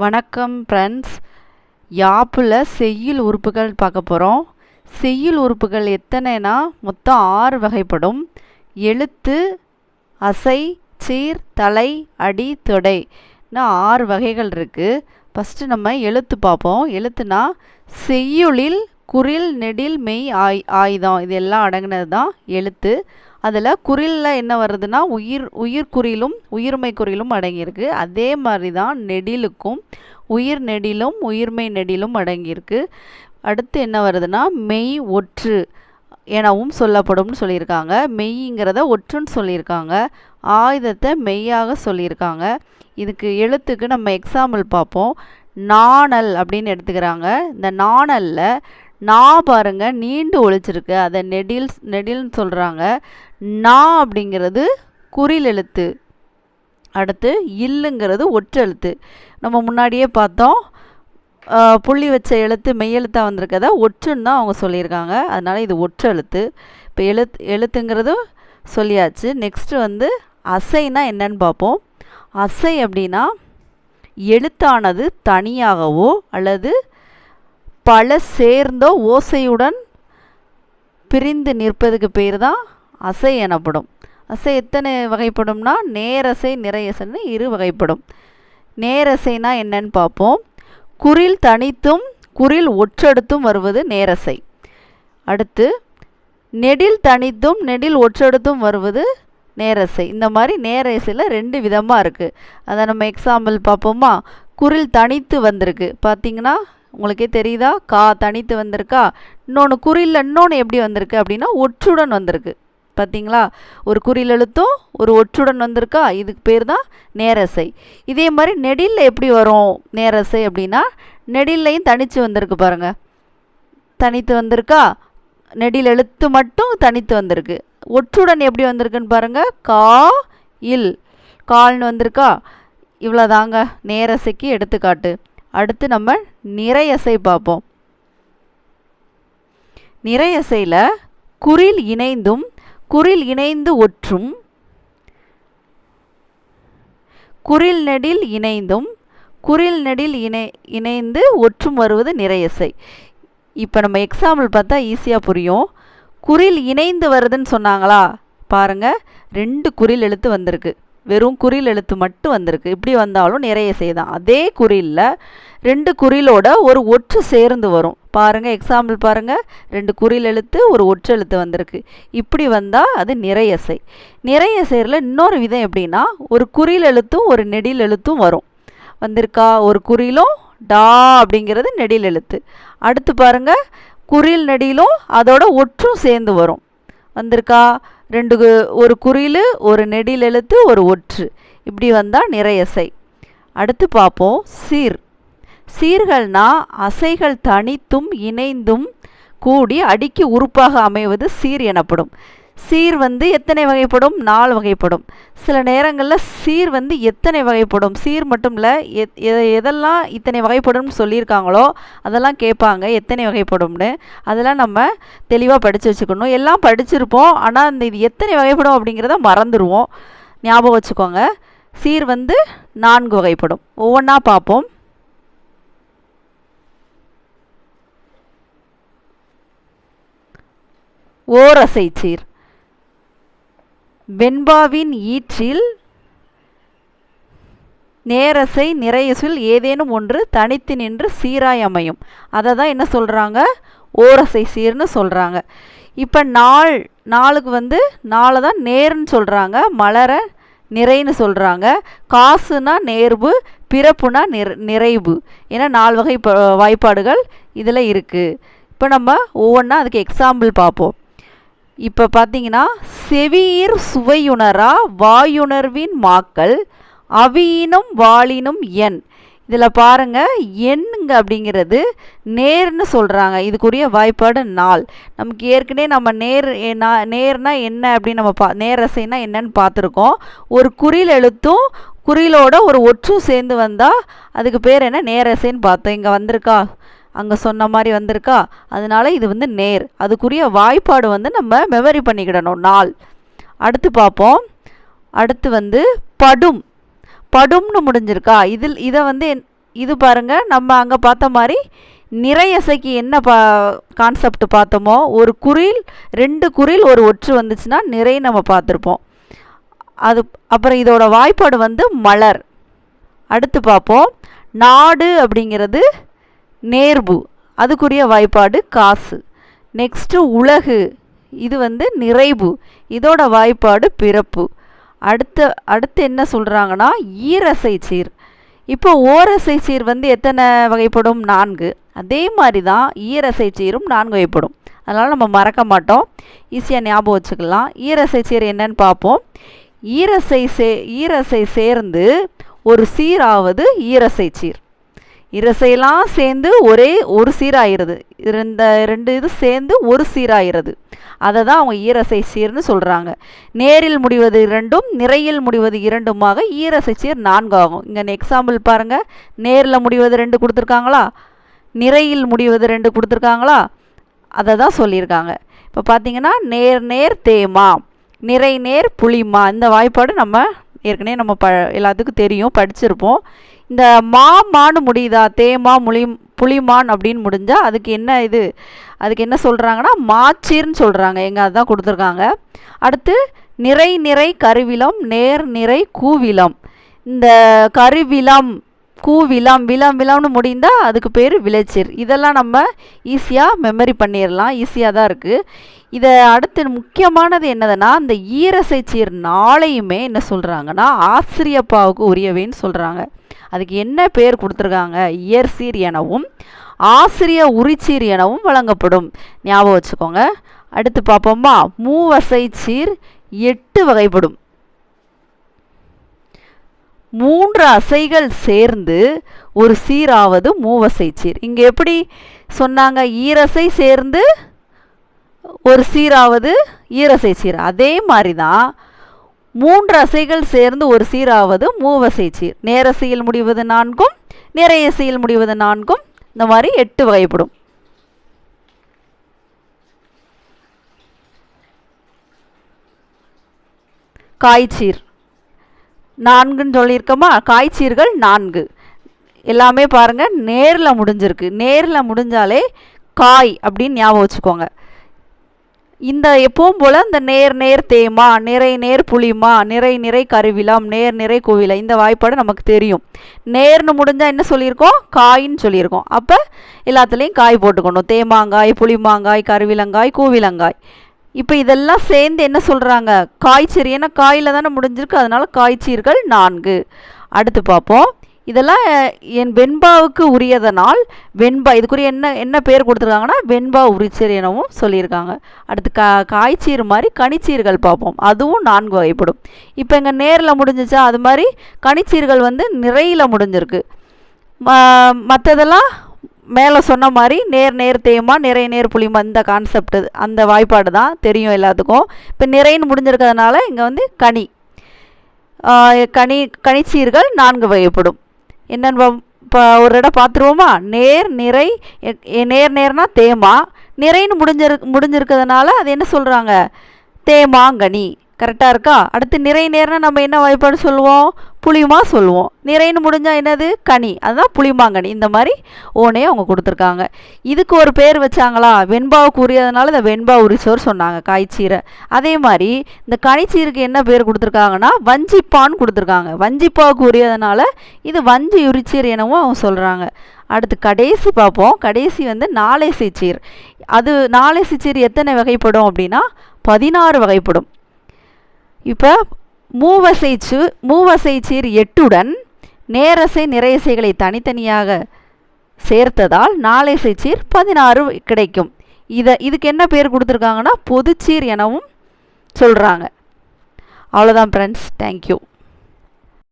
வணக்கம் ஃப்ரெண்ட்ஸ். யாப்பில் செய்யுள் உறுப்புகள் பார்க்க போகிறோம். செய்யுள் உறுப்புகள் எத்தனைனா மொத்தம் 6 வகைப்படும். எழுத்து, அசை, சீர், தலை, அடி, தொடை 6 வகைகள் இருக்குது. ஃபஸ்ட்டு நம்ம எழுத்து பார்ப்போம். எழுத்துனா செய்யுளில் குறில், நெடில், மெய், ஆயுதம் இது எல்லாம் அடங்கினது தான் எழுத்து. அதில் குறிலில் என்ன வருதுன்னா உயிர்குறிலும் உயிர்மை குறிலும் அடங்கியிருக்கு. அதே மாதிரி தான் நெடிலுக்கும் உயிர் நெடிலும் உயிர்மை நெடிலும் அடங்கியிருக்கு. அடுத்து என்ன வருதுன்னா மெய் ஒற்று எனவும் சொல்லப்படும்னு சொல்லியிருக்காங்க. மெய்ங்கிறத ஒற்றுன்னு சொல்லியிருக்காங்க. ஆயுதத்தை மெய்யாக சொல்லியிருக்காங்க. இதுக்கு எழுத்துக்கு நம்ம எக்ஸாம்பிள் பார்ப்போம். நாணல் அப்படின்னு எடுத்துக்கிறாங்க. இந்த நாணலில் நா பாருங்க நீண்டு ஒழிச்சிருக்கு, அதை நெடில்னு சொல்கிறாங்க. நா அப்படிங்கிறது குறில் எழுத்து. அடுத்து இல்லுங்கிறது ஒற்றெழுத்து. நம்ம முன்னாடியே பார்த்தோம், புள்ளி வச்ச எழுத்து மெய்யெழுத்தாக வந்திருக்கதை ஒற்றுன்னு தான் அவங்க சொல்லியிருக்காங்க. அதனால் இது ஒற்றெழுத்து. இப்போ எழுத்துங்கிறது சொல்லியாச்சு. நெக்ஸ்ட்டு அசைனா என்னன்னு பார்ப்போம். அசை அப்படின்னா எழுத்தானது தனியாகவோ அல்லது பல சேர்ந்தோ ஓசையுடன் பிரிந்து நிற்பதுக்கு பேர் தான் அசை எனப்படும். அசை எத்தனை வகைப்படும்னா நேரசை, நிறையசைன்னு 2 வகைப்படும். நேரசைனா என்னன்னு பார்ப்போம். குறில் தனித்தும் குறில் ஒற்றெடுத்தும் வருவது நேரசை. அடுத்து நெடில் தனித்தும் நெடில் ஒற்றெடுத்தும் வருவது நேரசை. இந்த மாதிரி நேரசையில் 2 விதமாக இருக்குது. அதை நம்ம எக்ஸாம்பிள் பார்ப்போமா. குறில் தனித்து வந்திருக்கு பார்த்தீங்கன்னா உங்களுக்கே தெரியுதா, கா தனித்து வந்திருக்கா. இன்னொன்று குறியில் இன்னொன்று எப்படி வந்திருக்கு அப்படின்னா ஒற்றுடன் வந்திருக்கு பார்த்தீங்களா. ஒரு குறில் எழுத்தும் ஒரு ஒற்றுடன் வந்திருக்கா, இதுக்கு பேர் தான் நேரசை. இதே மாதிரி நெடிலில் எப்படி வரும் நேரசை அப்படின்னா நெடிலையும் தனித்து வந்திருக்கு பாருங்கள். தனித்து வந்திருக்கா, நெடில் எழுத்து மட்டும் தனித்து வந்திருக்கு. ஒற்றுடன் எப்படி வந்திருக்குன்னு பாருங்கள். கா இல் கால்னு வந்திருக்கா. இவ்வளோதாங்க நேரசைக்கு எடுத்துக்காட்டு. அடுத்து நம்ம நிறையசை பார்ப்போம். நிறையசையில் குறில் இணைந்தும் குறில் இணைந்து ஒற்றும், குறில் நெடில் இணைந்தும் குறில் நெடில் இணைந்து ஒற்றும் வருவது நிறையசை. இப்போ நம்ம எக்ஸாம்பிள் பார்த்தா ஈஸியாக புரியும். குறில் இணைந்து வருதுன்னு சொன்னாங்களா பாருங்கள். 2 குறில் எழுத்து வந்திருக்கு, வெறும் குறில் எழுத்து மட்டும் வந்திருக்கு. இப்படி வந்தாலும் நிறையசை தான். அதே குறிலில் 2 குறிலோட ஒரு ஒற்று சேர்ந்து வரும் பாருங்கள். எக்ஸாம்பிள் பாருங்கள். 2 குறில் எழுத்து ஒரு ஒற்று எழுத்து வந்திருக்கு. இப்படி வந்தால் அது நிறையசை. நிறையசையில் இன்னொரு விதம் எப்படின்னா ஒரு குறில் எழுத்தும் ஒரு நெடில் எழுத்தும் வரும். வந்திருக்கா, ஒரு குறிலும் டா அப்படிங்கிறது நெடில் எழுத்து. அடுத்து பாருங்கள் குறில் நெடிலும் அதோட ஒற்றும் சேர்ந்து வரும். வந்திருக்கா, 2 ஒரு குறில் ஒரு நெடில் எழுத்து ஒரு ஒற்று. இப்படி வந்தால் நிறையசை. அடுத்து பார்ப்போம் சீர். சீர்கள்னா அசைகள் தனித்தும் இணைந்தும் கூடி அடிக்கு உறுப்பாக அமைவது சீர் எனப்படும். சீர் எத்தனை வகைப்படும்? 4 வகைப்படும். சில நேரங்களில் சீர் எத்தனை வகைப்படும், சீர் மட்டும் இல்லை எதெல்லாம் இத்தனை வகைப்படும்னு சொல்லியிருக்காங்களோ அதெல்லாம் கேட்பாங்க எத்தனை வகைப்படும்னு. அதெல்லாம் நம்ம தெளிவாக படித்து வச்சுக்கணும். எல்லாம் படிச்சிருப்போம், ஆனால் இது எத்தனை வகைப்படும் அப்படிங்கிறத மறந்துடுவோம். ஞாபகம் வச்சுக்கோங்க. சீர் 4 வகைப்படும். ஒவ்வொன்றா பார்ப்போம். ஓரசை சீர். வெண்பாவின் ஈற்றில் நேரசை நிறையசில் ஏதேனும் ஒன்று தனித்து நின்று சீராய் அமையும். அதை தான் என்ன சொல்கிறாங்க, ஓரசை சீர்னு சொல்கிறாங்க. இப்போ நாளுக்கு 4 தான் நேர்னு சொல்கிறாங்க, மலர நிறைன்னு சொல்கிறாங்க, காசுனா நேர்வு, பிறப்புனா நிறைவு. ஏன்னா 4 வகை வாய்ப்பாடுகள் இதில் இருக்குது. இப்போ நம்ம ஒவ்வொன்றா அதுக்கு எக்ஸாம்பிள் பார்ப்போம். இப்போ பார்த்தீங்கன்னா செவியிர் சுவையுணரா வாயுணர்வின் மாக்கள் அவியினும் வாளினும் எண். இதில் பாருங்கள் எண்ணுங்க அப்படிங்கிறது நேர்னு சொல்கிறாங்க. இதுக்குரிய வாய்ப்பாடு நாள். நமக்கு ஏற்கனவே நம்ம நேர்னா என்ன அப்படின்னு நம்ம நேரசைனா என்னன்னு பார்த்துருக்கோம். ஒரு குறில் எழுத்தும் குறிலோட ஒரு ஒற்றும் சேர்ந்து வந்தால் அதுக்கு பேர் என்ன, நேரசைன்னு பார்த்தோம். இங்கே வந்திருக்கா, அங்கே சொன்ன மாதிரி வந்திருக்கா. அதனால இது நேர். அதுக்குரிய வாய்ப்பாடு நம்ம மெமரி பண்ணிக்கிடணும், நாள். அடுத்து பார்ப்போம். அடுத்து படும். படும்னு முடிஞ்சிருக்கா. இதை இது பாருங்கள், நம்ம அங்கே பார்த்த மாதிரி நிறையசைக்கு என்ன கான்செப்ட் பார்த்தோமோ, ஒரு குறில் 2 குறில் ஒரு ஒற்று வந்துச்சுன்னா நிறை நம்ம பார்த்துருப்போம். அது அப்புறம் இதோட வாய்ப்பாடு வந்து மலர். அடுத்து பார்ப்போம், நாடு அப்படிங்கிறது நேர்பு, அதுக்குரிய வாய்ப்பாடு காசு. நெக்ஸ்ட்டு உலகு, இது வந்து நிறைவு, இதோட வாய்ப்பாடு பிறப்பு. அடுத்து என்ன சொல்கிறாங்கன்னா ஈரசை சீர். இப்போ ஓரசை சீர் வந்து எத்தனை வகைப்படும்? 4. அதே மாதிரி தான் ஈரசை சீரும் 4 வகைப்படும். அதனால் நம்ம மறக்க மாட்டோம், ஈஸியாக ஞாபகம் வச்சுக்கலாம். ஈரசை சீர் என்னன்னு பார்ப்போம். ஈரசை சேர்ந்து ஒரு சீராவது ஈரசை சீர். இரசையெல்லாம் சேர்ந்து ஒரு சீராகிறது, ரெண்டு இது சேர்ந்து ஒரு சீராகிறது. அதை தான் அவங்க ஈரசை சீர்னு சொல்கிறாங்க. நேரில் முடிவது 2ம் நிறையில் முடிவது 2மாக ஈரசை சீர் 4 ஆகும். இங்கே எக்ஸாம்பிள் பாருங்கள், நேரில் முடிவது 2 கொடுத்துருக்காங்களா, நிறையில் முடிவது 2 கொடுத்துருக்காங்களா, அதை தான் சொல்லியிருக்காங்க. இப்போ பார்த்தீங்கன்னா நேர் நேர் தேமா, நிறை நேர் புளிமா, இந்த வாய்ப்பாடு நம்ம ஏற்கனவே நம்ம எல்லாத்துக்கும் தெரியும், படிச்சிருப்போம். இந்த மான்னு முடியுதா, தேமா புளிமான் அப்படின்னு முடிஞ்சால் அதுக்கு என்ன சொல்கிறாங்கன்னா மாச்சீர்னு சொல்கிறாங்க. எங்கே அதுதான் கொடுத்துருக்காங்க. அடுத்து நிறை நிறை கருவிலம், நேர் நிறை கூவிலம். இந்த கருவிலம் விலம்னு முடிந்தால் அதுக்கு பேர் விளைச்சீர். இதெல்லாம் நம்ம ஈஸியாக மெமரி பண்ணிடலாம், ஈஸியாக தான் இருக்குது. இதை அடுத்து முக்கியமானது என்னதுன்னா, இந்த ஈரசை சீர் 4யுமே என்ன சொல்கிறாங்கன்னா ஆசிரியப்பாவுக்கு உரியவைன்னு சொல்கிறாங்க. அதுக்கு என்ன பேர் கொடுத்துருக்காங்க? இயற்சீர் எனவும் ஆசிரிய உரிச்சீர் எனவும் வழங்கப்படும். ஞாபகம் வச்சுக்கோங்க. அடுத்து பார்ப்போமா, மூவசை சீர் 8 வகைப்படும். 3 அசைகள் சேர்ந்து ஒரு சீராவது மூவசை சீர். இங்கே எப்படி சொன்னாங்க? ஈரசை சேர்ந்து ஒரு சீராவது ஈரசை சீர். அதே மாதிரி தான் 3 அசைகள் சேர்ந்து ஒரு சீராவது மூவசை சீர். நேரசையில் முடிவது 4ம் நிறையசையில் முடிவது 4ம் இந்த மாதிரி 8 வகைப்படும். காய்ச்சீர் 4ன்னு சொல்லியிருக்கோமா, காய்ச்சீர்கள் 4 எல்லாமே பாருங்கள் நேரில் முடிஞ்சிருக்கு. நேரில் முடிஞ்சாலே காய் அப்படின்னு ஞாபகம் வச்சுக்கோங்க. இந்த எப்பவும் போல் இந்த நேர் நேர் தேமா, நிறை நேர் புளிமா, நிறை நிறை கருவிலம், நேர் நிறை கோவிலம், இந்த வாய்ப்பாடு நமக்கு தெரியும். நேர்னு முடிஞ்சால் என்ன சொல்லியிருக்கோம்? காயின்னு சொல்லியிருக்கோம். அப்போ எல்லாத்துலேயும் காய் போட்டுக்கணும். தேமாங்காய், புளிமாங்காய், கருவிலங்காய், கூவிலங்காய். இப்போ இதெல்லாம் சேர்ந்து என்ன சொல்கிறாங்க? காய்ச்சீர். ஏன்னா காயில் தானே முடிஞ்சிருக்கு, அதனால் காய்ச்சீர்கள் 4. அடுத்து பார்ப்போம். இதெல்லாம் என் வெண்பாவுக்கு உரியதனால் வெண்பா, இதுக்குரிய என்ன பேர் கொடுத்துருக்காங்கன்னா வெண்பா உரிச்சீர் எனவும் சொல்லியிருக்காங்க. அடுத்து காய்ச்சீர் மாதிரி கனிச்சீர்கள் பார்ப்போம், அதுவும் 4 வகைப்படும். இப்போ இங்கே நேரில் முடிஞ்சிச்சா, அது மாதிரி கனிச்சீர்கள் வந்து நிறையில் முடிஞ்சிருக்கு. மற்றதெல்லாம் மேலே சொன்ன மாதிரி நேர் நேர் தேமா, நிறை நேர் புளிமா, இந்த கான்செப்ட் அந்த வாய்ப்பாடு தான் தெரியும் எல்லாத்துக்கும். இப்போ நிறைன்னு முடிஞ்சிருக்கிறதுனால இங்கே வந்து கனிச்சீர்கள் 4 வகைப்படும். என்னென்னு இப்போ ஒரு இடம் பார்த்துருவோமா? நேர் நிறை, நேர்னா தேமா, நிறைன்னு முடிஞ்சிருக்கிறதுனால அது என்ன சொல்கிறாங்க? தேமாங்கனி. கரெக்டாக இருக்கா? அடுத்து நிறை நேர்னா நம்ம என்ன வாய்ப்பாடு சொல்லுவோம்? புளிமா சொல்லுவோம். நிறைன்னு முடிஞ்சால் என்னது? கனி, அதுதான் புளிமாங்கனி. இந்த மாதிரி ஓனையும் அவங்க கொடுத்துருக்காங்க. இதுக்கு ஒரு பேர் வச்சாங்களா? வெண்பாவுக்கு உரியதுனால இந்த வெண்பா உரிச்சோர் சொன்னாங்க, காய்ச்சீரை. அதே மாதிரி இந்த கனிச்சீருக்கு என்ன பேர் கொடுத்துருக்காங்கன்னா வஞ்சிப்பான்னு கொடுத்துருக்காங்க. வஞ்சிப்பாவுக்கு உரியதுனால இது வஞ்சி உரிச்சீர் எனவும் அவங்க சொல்கிறாங்க. அடுத்து கடைசி பார்ப்போம். கடைசி வந்து நாலேசை சீர். அது நாலேசை சீர் எத்தனை வகைப்படும் அப்படின்னா 16 வகைப்படும். இப்போ மூவசை சீர் 8உடன் நேரசை நிறையசைகளை தனித்தனியாக சேர்த்ததால் நாலேசை சீர் 16 கிடைக்கும். இதுக்கு என்ன பேர் கொடுத்துருக்காங்கன்னா பொதுச்சீர் எனவும் சொல்கிறாங்க. அவ்வளோதான் ஃப்ரெண்ட்ஸ், தேங்க்யூ.